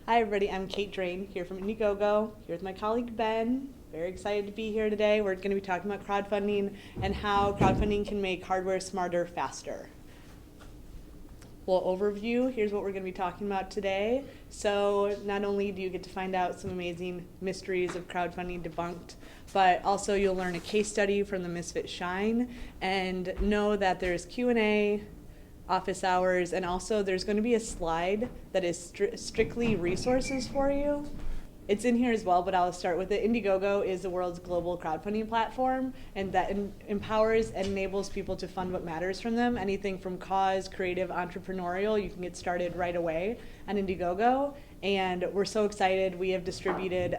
Hi everybody, I'm Kate Drane here from Indiegogo, here with my colleague Ben. Very excited to be here today. We're going to be talking about crowdfunding and how crowdfunding can make hardware smarter, faster. Well, overview, here's what we're going to be talking about today. So not only do you get to find out some amazing mysteries of crowdfunding debunked, but also you'll learn a case study from the Misfit Shine and know that there's Q&A, office hours, and also there's going to be a slide that is strictly resources for you. It's in here as well, but I'll start with it. Indiegogo is the world's global crowdfunding platform, and that empowers and enables people to fund what matters from them. Anything from cause, creative, entrepreneurial, you can get started right away on Indiegogo. And we're so excited. We have distributed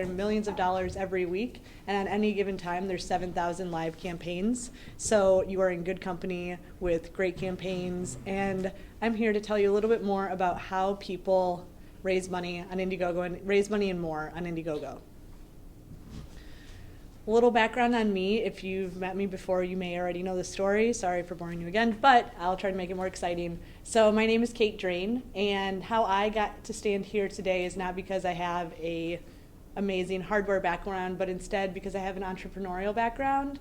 millions of dollars every week, and on any given time, there's 7,000 live campaigns. So you are in good company with great campaigns. And I'm here to tell you a little bit more about how people raise money on Indiegogo and raise money and more on Indiegogo. A little background on me. If you've met me before, you may already know the story. Sorry for boring you again, but I'll try to make it more exciting. So my name is Kate Drane, and how I got to stand here today is not because I have a amazing hardware background, but instead because I have an entrepreneurial background.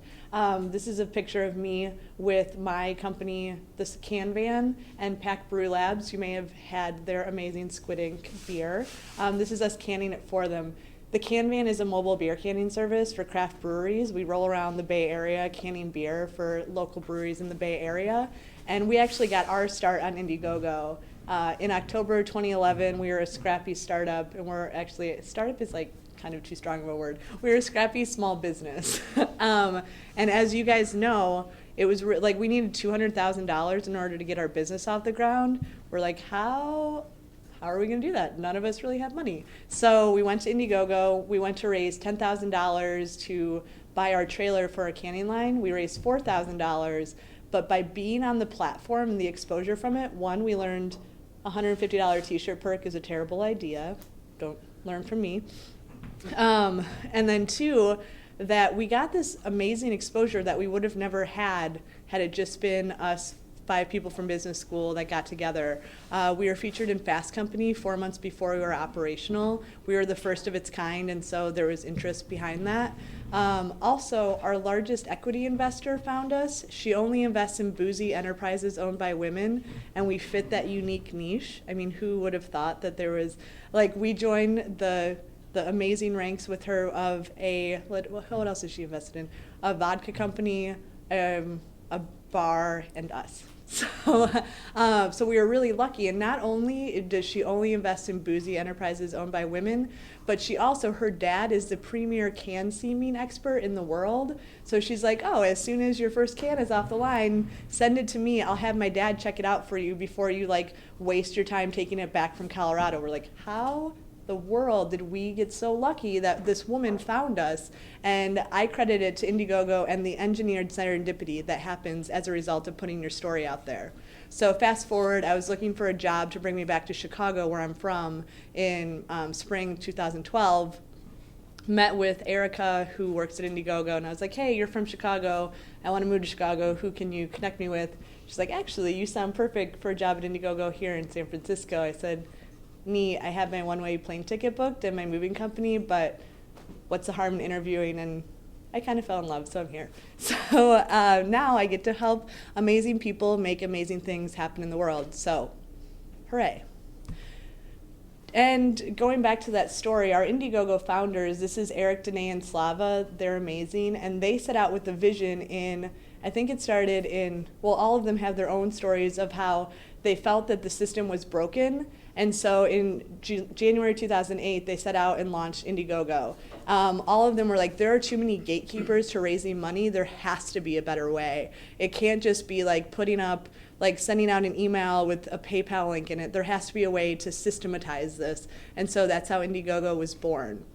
This is a picture of me with my company, this Can Van, and Pack Brew Labs. You may have had their amazing Squid Ink beer. This is us canning it for them. The Can Van is a mobile beer canning service for craft breweries. We roll around the Bay Area canning beer for local breweries in the Bay Area. And we actually got our start on Indiegogo. In October 2011, we were a scrappy startup, and startup is like kind of too strong of a word. We were a scrappy small business. And as you guys know, it was we needed $200,000 in order to get our business off the ground. We're like, how are we going to do that? None of us really had money. So we went to Indiegogo. We went to raise $10,000 to buy our trailer for a canning line. We raised $4,000. But by being on the platform and the exposure from it, one, we learned $150 t-shirt perk is a terrible idea. Don't learn from me. And then two, that we got this amazing exposure that we would have never had it just been us 5 people from business school that got together. We were featured in Fast Company 4 months before we were operational. We were the first of its kind, and so there was interest behind that. Also, our largest equity investor found us. She only invests in boozy enterprises owned by women, and we fit that unique niche. I mean, who would have thought that there was, we joined the amazing ranks with her of what else is she invested in? A vodka company, a bar, and us. So we were really lucky, and not only does she only invest in boozy enterprises owned by women, but her dad is the premier can seaming expert in the world. So she's like, oh, as soon as your first can is off the line, send it to me. I'll have my dad check it out for you before you waste your time taking it back from Colorado. We're like, how the world did we get so lucky that this woman found us? And I credit it to Indiegogo and the engineered serendipity that happens as a result of putting your story out there. So fast forward, I was looking for a job to bring me back to Chicago, where I'm from, in spring 2012. Met with Erica, who works at Indiegogo, and I was like, hey, you're from Chicago. I want to move to Chicago. Who can you connect me with? She's like, actually, you sound perfect for a job at Indiegogo here in San Francisco. I said, neat, I have my one-way plane ticket booked and my moving company, but what's the harm in interviewing? And I kind of fell in love, so I'm here. So now I get to help amazing people make amazing things happen in the world. So, hooray. And going back to that story, our Indiegogo founders, this is Eric, Danae, and Slava. They're amazing, and they set out with the vision I think it started all of them have their own stories of how they felt that the system was broken. And so in January 2008, they set out and launched Indiegogo. All of them were like, there are too many gatekeepers to raising money. There has to be a better way. It can't just be sending out an email with a PayPal link in it. There has to be a way to systematize this. And so that's how Indiegogo was born.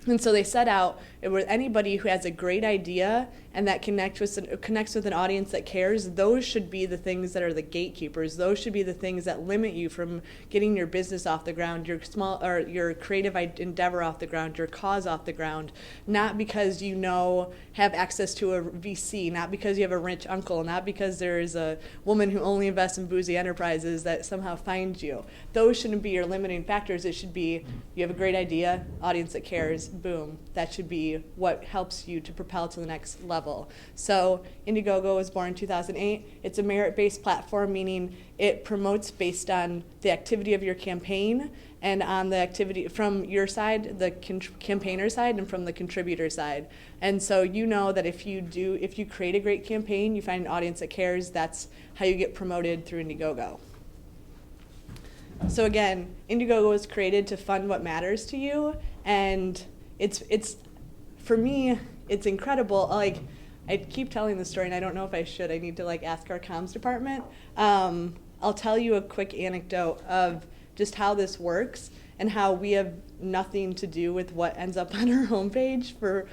And so they set out with anybody who has a great idea and that connects with an audience that cares. Those should be the things that are the gatekeepers. Those should be the things that limit you from getting your business off the ground, your creative endeavor off the ground, your cause off the ground. Not because have access to a VC, not because you have a rich uncle, not because there is a woman who only invests in boozy enterprises that somehow finds you. Those shouldn't be your limiting factors. It should be you have a great idea, audience that cares. Boom. That should be what helps you to propel to the next level. So Indiegogo was born in 2008. It's a merit-based platform, meaning it promotes based on the activity of your campaign and on the activity from your side, the campaigner side, and from the contributor side. And so you know that if you create a great campaign, you find an audience that cares, that's how you get promoted through Indiegogo. So again, Indiegogo was created to fund what matters to you, and it's for me, it's incredible. Like, I keep telling this story, and I don't know if I should. I need to ask our comms department. I'll tell you a quick anecdote of just how this works and how we have nothing to do with what ends up on our homepage for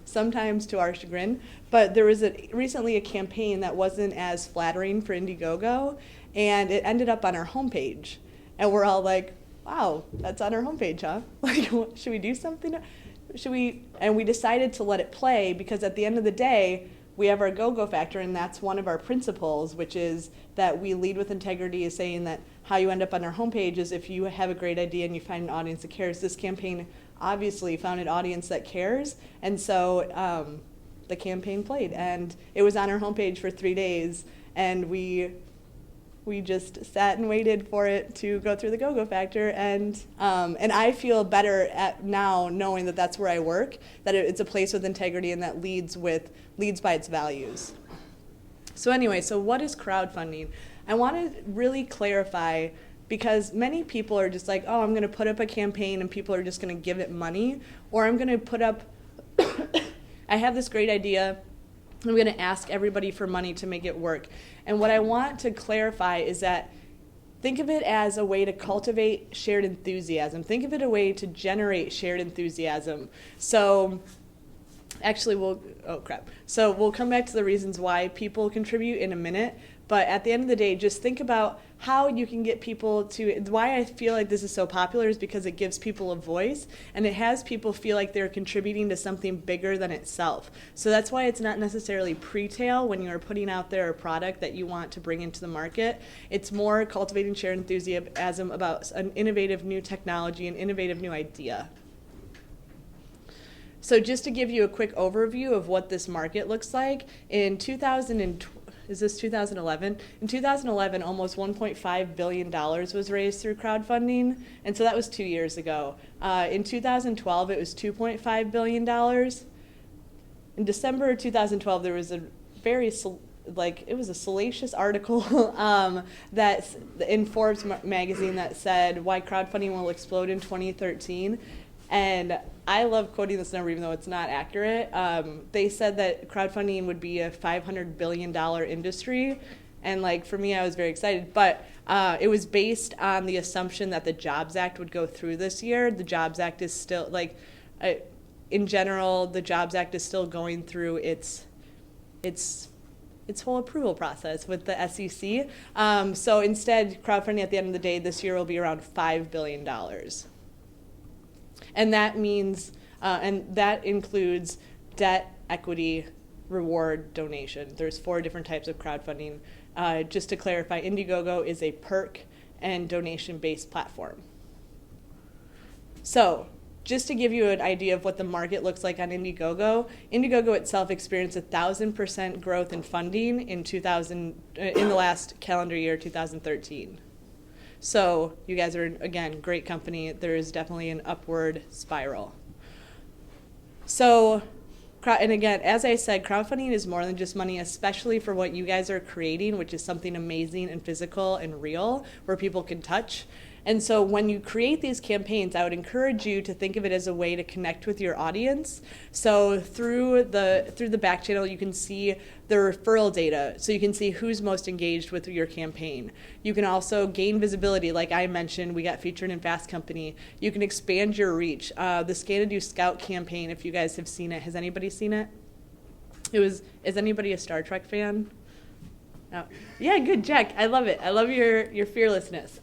sometimes to our chagrin. But there was recently a campaign that wasn't as flattering for Indiegogo, and it ended up on our homepage. And we're all like, wow, that's on our homepage, huh? Should we do something? And we decided to let it play because at the end of the day, we have our go-go factor, and that's one of our principles, which is that we lead with integrity, is saying that how you end up on our homepage is if you have a great idea and you find an audience that cares. This campaign obviously found an audience that cares, and so the campaign played, and it was on our homepage for 3 days, and we just sat and waited for it to go through the go-go factor, and I feel better now knowing that that's where I work, that it's a place with integrity and that leads by its values. So anyway, so what is crowdfunding? I want to really clarify, because many people are just like, oh, I'm going to put up a campaign and people are just going to give it money, or I'm going to put up, I have this great idea, I'm going to ask everybody for money to make it work. And what I want to clarify is that think of it as a way to cultivate shared enthusiasm. Think of it a way to generate shared enthusiasm. So actually, we'll come back to the reasons why people contribute in a minute. But at the end of the day, just think about how you can get people to, why I feel like this is so popular is because it gives people a voice, and it has people feel like they're contributing to something bigger than itself. So that's why it's not necessarily pre-tail when you're putting out there a product that you want to bring into the market. It's more cultivating shared enthusiasm about an innovative new technology, an innovative new idea. So just to give you a quick overview of what this market looks like, in 2011? In 2011, almost $1.5 billion was raised through crowdfunding, and so that was 2 years ago. In 2012, it was $2.5 billion. In December of 2012, there was a it was a salacious article that in Forbes magazine that said why crowdfunding will explode in 2013. And I love quoting this number even though it's not accurate. They said that crowdfunding would be a $500 billion industry. And for me, I was very excited. But it was based on the assumption that the Jobs Act would go through this year. The Jobs Act is still, in general, the Jobs Act is still going through its whole approval process with the SEC. So instead, crowdfunding at the end of the day this year will be around $5 billion. And that means, and that includes debt, equity, reward, donation. There's 4 different types of crowdfunding. Just to clarify, Indiegogo is a perk and donation-based platform. So, just to give you an idea of what the market looks like on Indiegogo, Indiegogo itself experienced 1,000% growth in funding in the last calendar year, 2013. So you guys are, again, great company. There is definitely an upward spiral. So, and again, as I said, crowdfunding is more than just money, especially for what you guys are creating, which is something amazing and physical and real, where people can touch. And so when you create these campaigns, I would encourage you to think of it as a way to connect with your audience. So through the back channel, you can see the referral data, so you can see who's most engaged with your campaign. You can also gain visibility, like I mentioned, we got featured in Fast Company. You can expand your reach. The Scanadu Scout campaign, if you guys have seen it, has anybody seen it? Is anybody a Star Trek fan? No. Yeah, good, Jack. I love it. I love your fearlessness.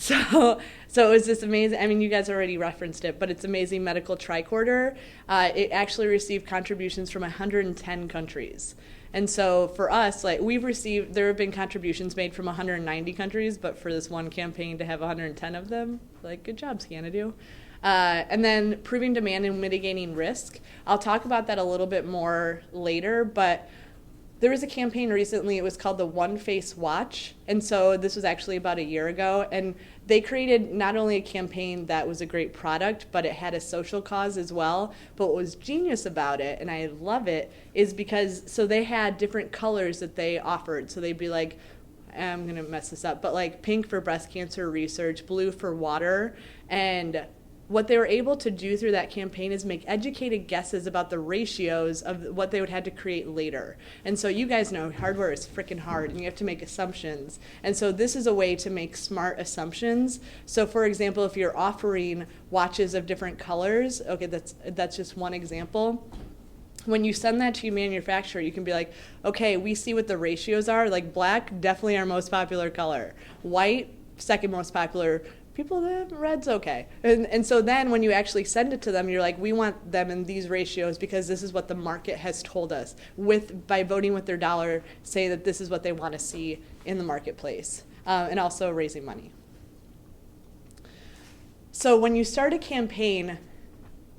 So it was this amazing, I mean, you guys already referenced it, but it's amazing medical tricorder. It actually received contributions from 110 countries. And so for us, like there have been contributions made from 190 countries, but for this one campaign to have 110 of them, like, good job, Scanadu. And then proving demand and mitigating risk. I'll talk about that a little bit more later, but there was a campaign recently, it was called the One Face Watch, and so this was actually about a year ago, and they created not only a campaign that was a great product, but it had a social cause as well. But what was genius about it, and I love it, is because, so they had different colors that they offered, so they'd be like, I'm gonna mess this up, but like pink for breast cancer research, blue for water, and what they were able to do through that campaign is make educated guesses about the ratios of what they would have to create later. And so you guys know hardware is freaking hard and you have to make assumptions. And so this is a way to make smart assumptions. So for example, if you're offering watches of different colors, okay, that's just one example. When you send that to your manufacturer, you can be like, okay, we see what the ratios are. Like black, definitely our most popular color. White, second most popular. People that red's okay. And so then when you actually send it to them, you're like, we want them in these ratios because this is what the market has told us. By voting with their dollar, say that this is what they want to see in the marketplace. And also raising money. So when you start a campaign,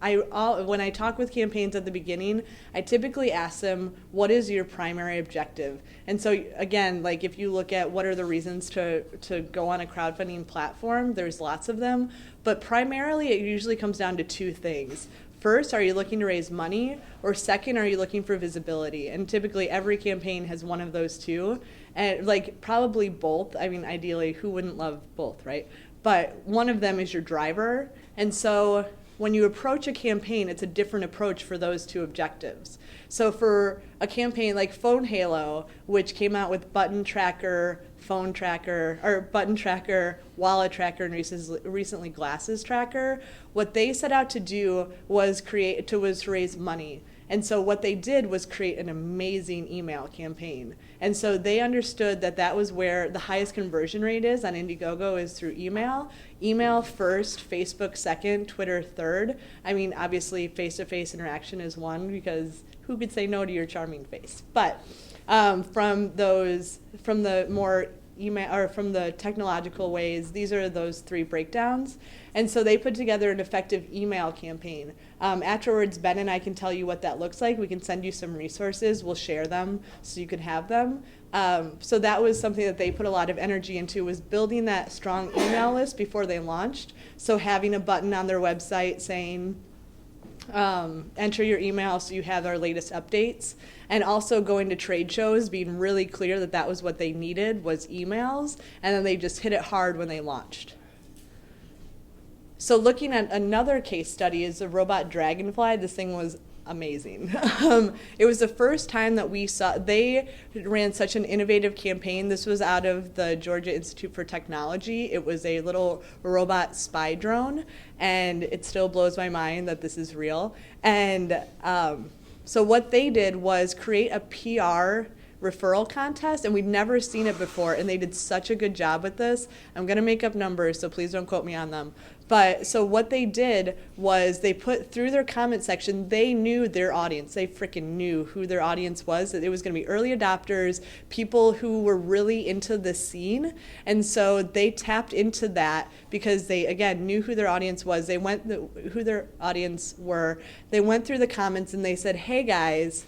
when I talk with campaigns at the beginning, I typically ask them, what is your primary objective? And so again, like if you look at what are the reasons to go on a crowdfunding platform, there's lots of them, but primarily it usually comes down to two things. First, are you looking to raise money? Or second, are you looking for visibility? And typically every campaign has one of those two, and like probably both. I mean, ideally, who wouldn't love both, right? But one of them is your driver. And so when you approach a campaign, it's a different approach for those two objectives. So for a campaign like Phone Halo, which came out with button tracker, phone tracker, or button tracker, wallet tracker, and recently glasses tracker, what they set out to do was to raise money. And so what they did was create an amazing email campaign. And so they understood that that was where the highest conversion rate is on Indiegogo is through email. Email first, Facebook second, Twitter third. I mean, obviously face-to-face interaction is one because who could say no to your charming face? But from the more email or from the technological ways, these are those three breakdowns. And so they put together an effective email campaign. Afterwards, Ben and I can tell you what that looks like. We can send you some resources. We'll share them so you can have them. So that was something that they put a lot of energy into, was building that strong email list before they launched. So having a button on their website saying, enter your email so you have our latest updates, and also going to trade shows, being really clear that that was what they needed was emails, and then they just hit it hard when they launched. So looking at another case study is the robot Dragonfly. This thing was amazing. It was the first time that we saw, they ran such an innovative campaign. This was out of the Georgia Institute for Technology. It was a little robot spy drone, and it still blows my mind that this is real. And so what they did was create a PR referral contest, and we'd never seen it before, and they did such a good job with this. I'm going to make up numbers, so please don't quote me on them. But so what they did was they put through their comment section, they knew their audience. They freaking knew who their audience was, that it was going to be early adopters, people who were really into the scene. And so they tapped into that because they, again, knew who their audience was. They who their audience were. They went through the comments and they said, hey guys,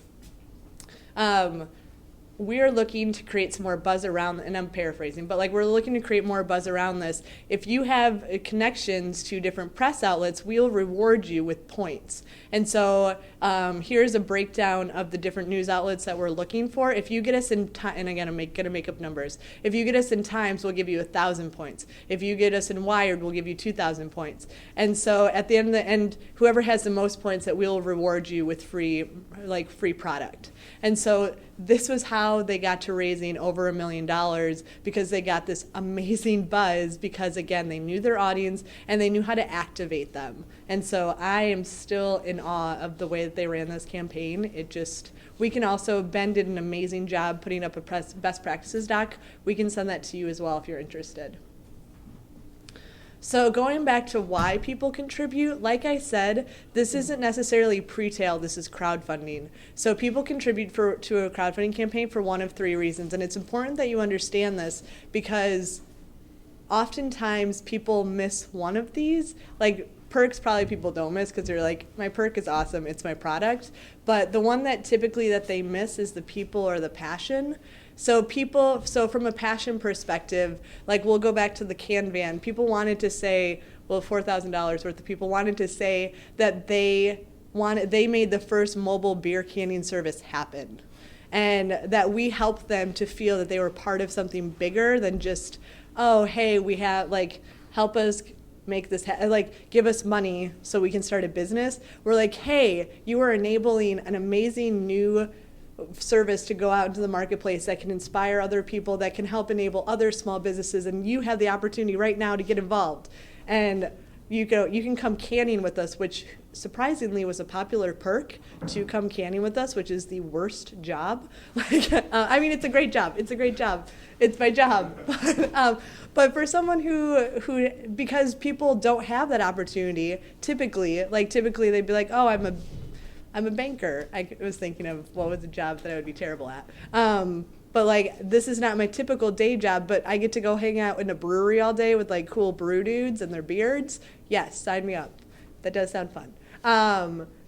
we're looking to create some more buzz around, and I'm paraphrasing, but like we're looking to create more buzz around this. If you have connections to different press outlets, we'll reward you with points. And so here's a breakdown of the different news outlets that we're looking for. If you get us in time, and again, I'm going to make up numbers. If you get us in Times, we'll give you 1,000 points. If you get us in Wired, we'll give you 2,000 points. And so at the end, whoever has the most points, that we'll reward you with free product. And so this was how they got to raising over $1 million, because they got this amazing buzz, because again, they knew their audience and they knew how to activate them. And so I am still in awe of the way that they ran this campaign. We can also, Ben did an amazing job putting up a best practices doc. We can send that to you as well if you're interested. So going back to why people contribute, like I said, this isn't necessarily pre-tail, this is crowdfunding. So people contribute to a crowdfunding campaign for one of 3 reasons, and it's important that you understand this, because oftentimes people miss one of these. Like perks probably people don't miss, because they're like, my perk is awesome, it's my product. But the one that typically that they miss is the people or the passion. So from a passion perspective, like we'll go back to the can van. People wanted to say, well, $4,000 worth of people wanted to say that they made the first mobile beer canning service happen, and that we helped them to feel that they were part of something bigger than just, oh, hey, we have, help us make this, give us money so we can start a business. We're like, hey, you are enabling an amazing new service to go out into the marketplace that can inspire other people, that can help enable other small businesses, and you have the opportunity right now to get involved. And you can come canning with us, which surprisingly was a popular perk, to come canning with us, which is the worst job. It's a great job. It's my job. But for someone who, because people don't have that opportunity, typically they'd be like, oh, I'm a banker. I was thinking of what was a job that I would be terrible at. But this is not my typical day job, but I get to go hang out in a brewery all day with cool brew dudes and their beards. Yes, sign me up. That does sound fun.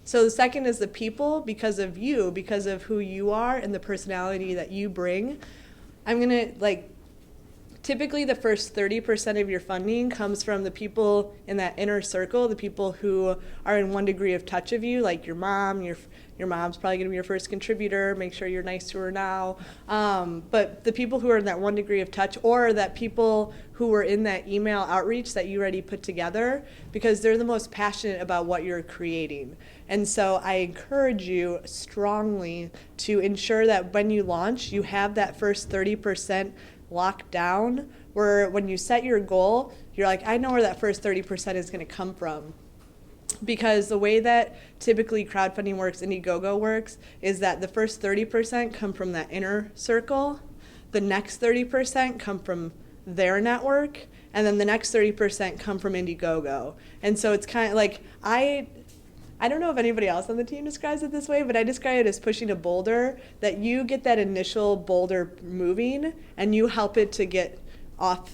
So the second is the people, because of you, because of who you are and the personality that you bring. I'm gonna typically the first 30% of your funding comes from the people in that inner circle, the people who are in one degree of touch of you, like your mom. Your mom's probably going to be your first contributor. Make sure you're nice to her now. But the people who are in that one degree of touch, or that people who were in that email outreach that you already put together, because they're the most passionate about what you're creating. And so I encourage you strongly to ensure that when you launch, you have that first 30% locked down, where when you set your goal, you're like, I know where that first 30% is going to come from. Because the way that typically crowdfunding works, Indiegogo works, is that the first 30% come from that inner circle, the next 30% come from their network, and then the next 30% come from Indiegogo. And so it's kind of like, I don't know if anybody else on the team describes it this way, but I describe it as pushing a boulder, that you get that initial boulder moving and you help it to get off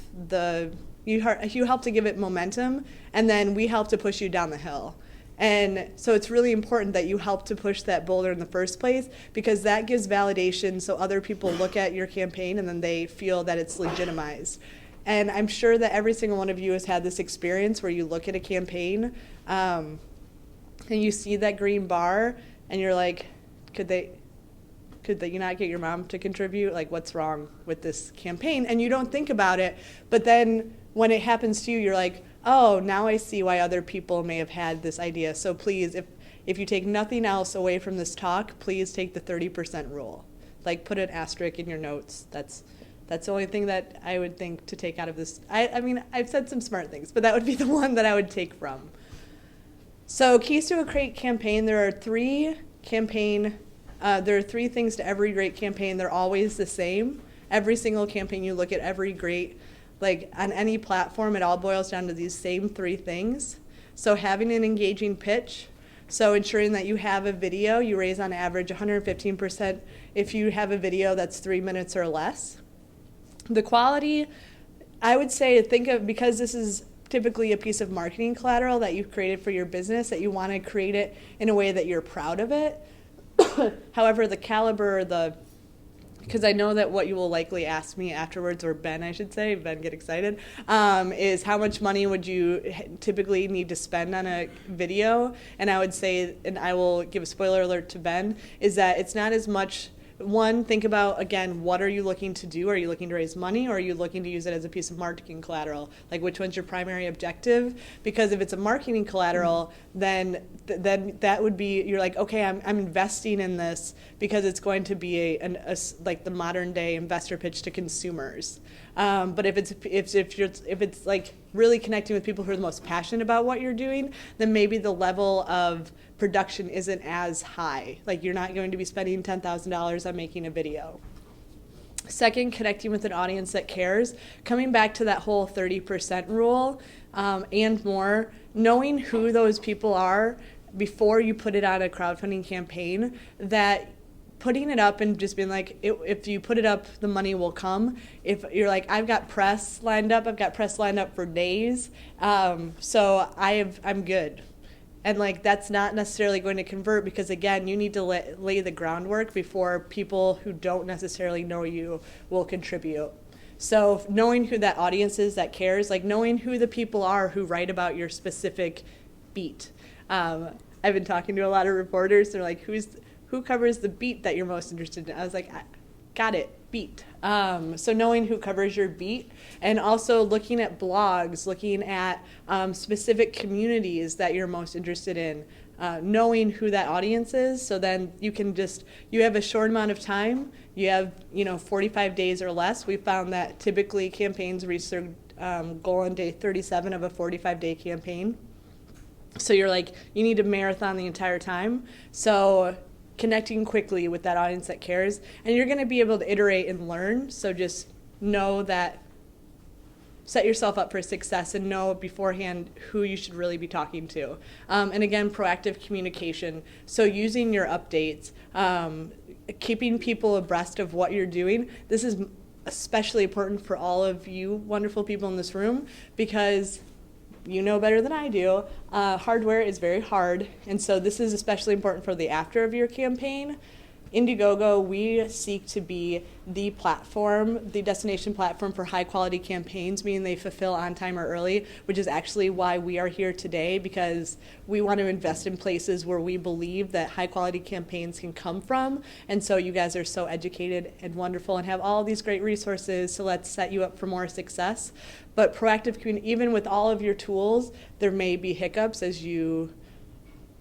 you help to give it momentum, and then we help to push you down the hill. And so it's really important that you help to push that boulder in the first place, because that gives validation, so other people look at your campaign and then they feel that it's legitimized. And I'm sure that every single one of you has had this experience where you look at a campaign and you see that green bar and you're like, could you not get your mom to contribute? What's wrong with this campaign? And you don't think about it, but then when it happens to you, you're like, oh, now I see why other people may have had this idea. So please, if you take nothing else away from this talk, please take the 30% rule. Put an asterisk in your notes. That's the only thing that I would think to take out of this. I've said some smart things, but that would be the one that I would take from. So keys to a great campaign, there are 3 things to every great campaign. They're always the same. Every single campaign you look at, every great, on any platform, it all boils down to these same 3 things. So having an engaging pitch, so ensuring that you have a video, you raise on average 115% if you have a video that's 3 minutes or less. The quality, I would say, because this is typically a piece of marketing collateral that you've created for your business, that you want to create it in a way that you're proud of it. However, the caliber, because I know that what you will likely ask me afterwards, or Ben, I should say, Ben, get excited, is how much money would you typically need to spend on a video? And I would say, and I will give a spoiler alert to Ben, is that it's not as much. One, think about, again, what are you looking to do? Are you looking to raise money, or are you looking to use it as a piece of marketing collateral? Like, which one's your primary objective? Because if it's a marketing collateral, then that would be, you're like, okay, I'm investing in this because it's going to be like the modern day investor pitch to consumers. But if it's like really connecting with people who are the most passionate about what you're doing, then maybe the level of production isn't as high. Like, you're not going to be spending $10,000 on making a video. Second, connecting with an audience that cares. Coming back to that whole 30% rule and more, knowing who those people are before you put it on a crowdfunding campaign, that putting it up and just being like, if you put it up, the money will come. If you're like, I've got press lined up for days, so I'm good. And like, that's not necessarily going to convert, because again, you need to lay the groundwork before people who don't necessarily know you will contribute. So knowing who that audience is that cares, like knowing who the people are who write about your specific beat. I've been talking to a lot of reporters. They're like, who covers the beat that you're most interested in? I was like, got it, beat. So knowing who covers your beat, and also looking at blogs, looking at specific communities that you're most interested in, knowing who that audience is, so then you have a short amount of time, you have 45 days or less. We found that typically campaigns reach their goal on day 37 of a 45-day campaign. So you're like, you need to marathon the entire time. So connecting quickly with that audience that cares, and you're going to be able to iterate and learn. So just know that, set yourself up for success, and know beforehand who you should really be talking to. And again, proactive communication. So using your updates, keeping people abreast of what you're doing. This is especially important for all of you wonderful people in this room, because you know better than I do, hardware is very hard, and so this is especially important for the after of your campaign. Indiegogo, we seek to be the platform, the destination platform for high quality campaigns, meaning they fulfill on time or early, which is actually why we are here today, because we want to invest in places where we believe that high quality campaigns can come from. And so you guys are so educated and wonderful and have all these great resources, so let's set you up for more success. But proactive community, even with all of your tools, there may be hiccups, as you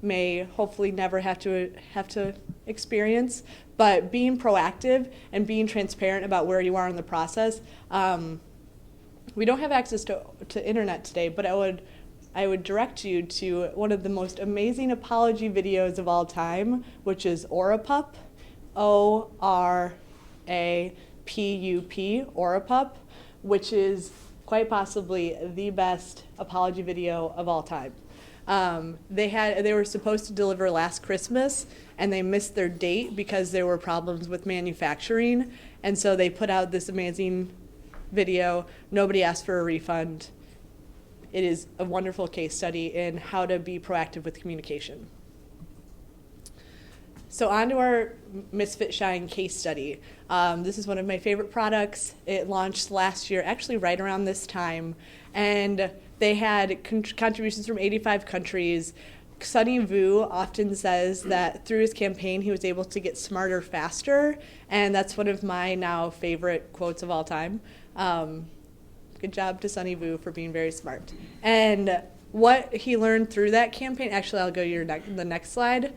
may hopefully never have to experience, but being proactive and being transparent about where you are in the process. We don't have access to internet today, but I would direct you to one of the most amazing apology videos of all time, which is Orapup, ORAPUP, Orapup, which is quite possibly the best apology video of all time. They were supposed to deliver last Christmas, and they missed their date because there were problems with manufacturing, and so they put out this amazing video. Nobody asked for a refund. It is a wonderful case study in how to be proactive with communication. So on to our Misfit Shine case study. This is one of my favorite products. It launched last year, actually right around this time, and they had contributions from 85 countries. Sunny Vu often says that through his campaign, he was able to get smarter faster, and that's one of my now favorite quotes of all time. Good job to Sunny Vu for being very smart. And what he learned through that campaign, actually I'll go to the next slide.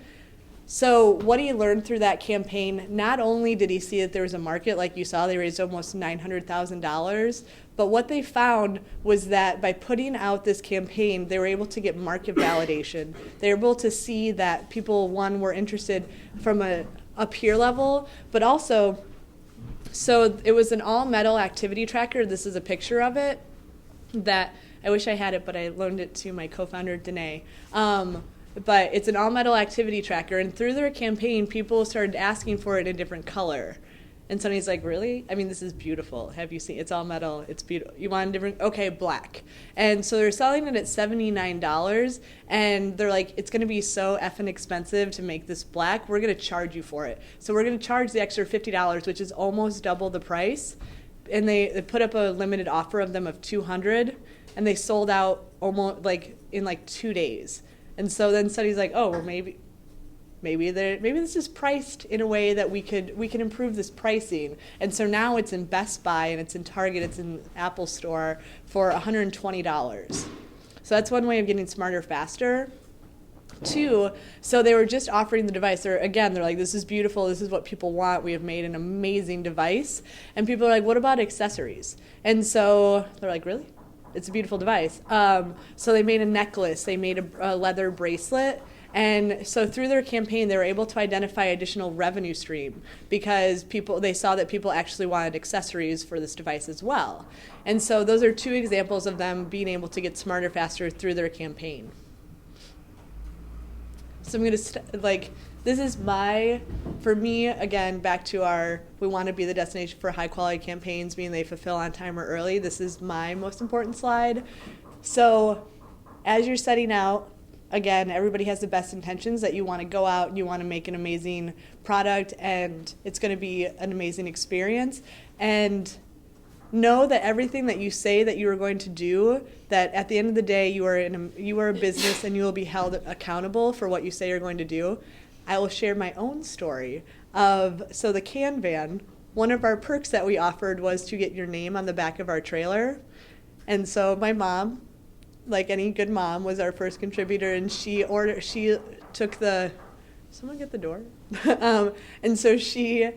So what he learned through that campaign, not only did he see that there was a market, like you saw, they raised almost $900,000, but what they found was that by putting out this campaign, they were able to get market validation. They were able to see that people, one, were interested from a peer level, but also, so it was an all-metal activity tracker. This is a picture of it that, I wish I had it, but I loaned it to my co-founder, Danae. But it's an all-metal activity tracker, and through their campaign, people started asking for it in a different color. And Sonny's like, really? I mean, this is beautiful. Have you seen? It's all metal. It's beautiful. You want a different? Okay, black. And so they're selling it at $79, and they're like, it's going to be so effing expensive to make this black. We're going to charge you for it. So we're going to charge the extra $50, which is almost double the price. And they put up a limited offer of them of 200, and they sold out almost like in like 2 days. And so then Sonny's like, oh, well, maybe this is priced in a way that we can improve this pricing. And so now it's in Best Buy and it's in Target, it's in Apple Store for $120. So that's one way of getting smarter faster. 2, so they were just offering the device. They're like, this is beautiful, this is what people want, we have made an amazing device. And people are like, what about accessories? And so they're like, really? It's a beautiful device. So they made a necklace, they made a leather bracelet. And so through their campaign, they were able to identify additional revenue stream because they saw that people actually wanted accessories for this device as well. And so those are 2 examples of them being able to get smarter faster through their campaign. So I'm going to, this is for me, again, back to we want to be the destination for high quality campaigns, meaning they fulfill on time or early. This is my most important slide. So as you're setting out, again, everybody has the best intentions that you want to go out and you want to make an amazing product and it's going to be an amazing experience. And know that everything that you say that you are going to do, that at the end of the day you are a business and you will be held accountable for what you say you're going to do. I will share my own story so the Can Van, one of our perks that we offered was to get your name on the back of our trailer. And so my mom, like any good mom, was our first contributor, and she took someone get the door? And so she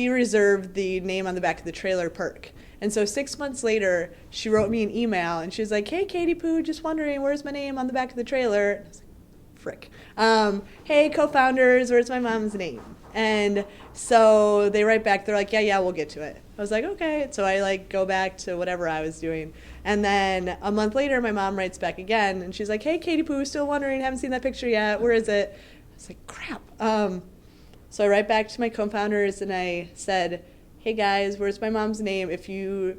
reserved the name on the back of the trailer perk. And so 6 months later, she wrote me an email, and she was like, hey, Katie Poo, just wondering, where's my name on the back of the trailer? And I was like, frick. Hey, co-founders, where's my mom's name? And so they write back, they're like, yeah, we'll get to it. I was like, okay. So I go back to whatever I was doing. And then a month later, my mom writes back again, and she's like, hey, Katie Poo, still wondering, haven't seen that picture yet, where is it? I was like, crap. So I write back to my co-founders, and I said, hey guys, where's my mom's name? If you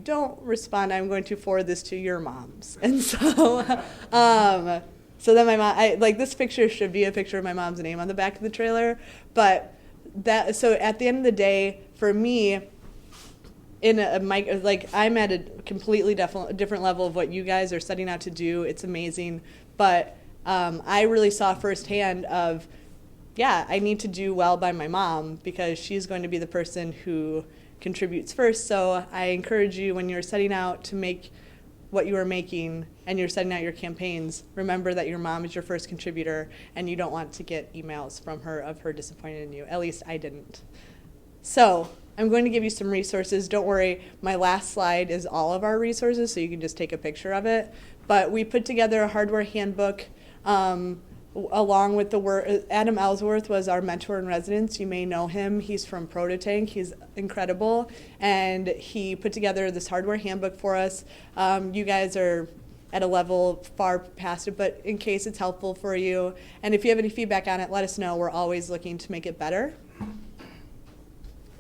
don't respond, I'm going to forward this to your moms. And so so then my mom, this picture should be a picture of my mom's name on the back of the trailer. But so at the end of the day, for me, I'm at a completely different level of what you guys are setting out to do. It's amazing. But I really saw firsthand of, I need to do well by my mom because she's going to be the person who contributes first. So I encourage you, when you're setting out to make what you are making and you're setting out your campaigns, remember that your mom is your first contributor and you don't want to get emails from her of her disappointed in you. At least I didn't. So I'm going to give you some resources. Don't worry, my last slide is all of our resources, so you can just take a picture of it. But we put together a hardware handbook along with the work. Adam Ellsworth was our mentor in residence. You may know him. He's from Prototank. He's incredible. And he put together this hardware handbook for us. You guys are at a level far past it, but in case it's helpful for you. And if you have any feedback on it, let us know. We're always looking to make it better.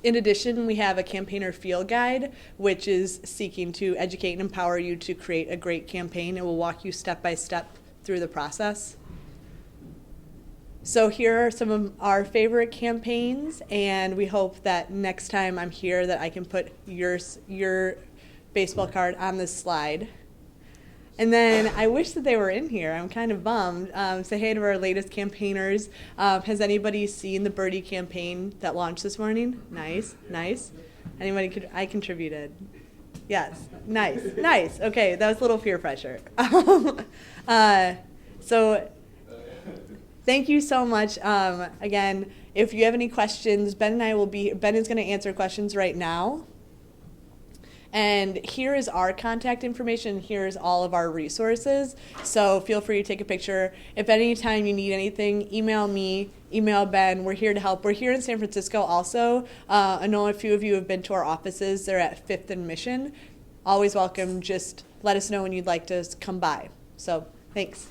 In addition, we have a campaigner field guide, which is seeking to educate and empower you to create a great campaign. It will walk you step by step through the process. So here are some of our favorite campaigns, and we hope that next time I'm here that I can put your baseball card on this slide. And then I wish that they were in here. I'm kind of bummed. Say hey to our latest campaigners. Has anybody seen the Birdie campaign that launched this morning? Nice. Anybody I contributed. Yes, nice. Okay, that was a little peer pressure. So thank you so much. Again, if you have any questions, Ben is going to answer questions right now. And here is our contact information. Here's all of our resources. So feel free to take a picture. If at any time you need anything, email me, email Ben. We're here to help. We're here in San Francisco also. I know a few of you have been to our offices. They're at 5th and Mission. Always welcome. Just let us know when you'd like to come by. So thanks.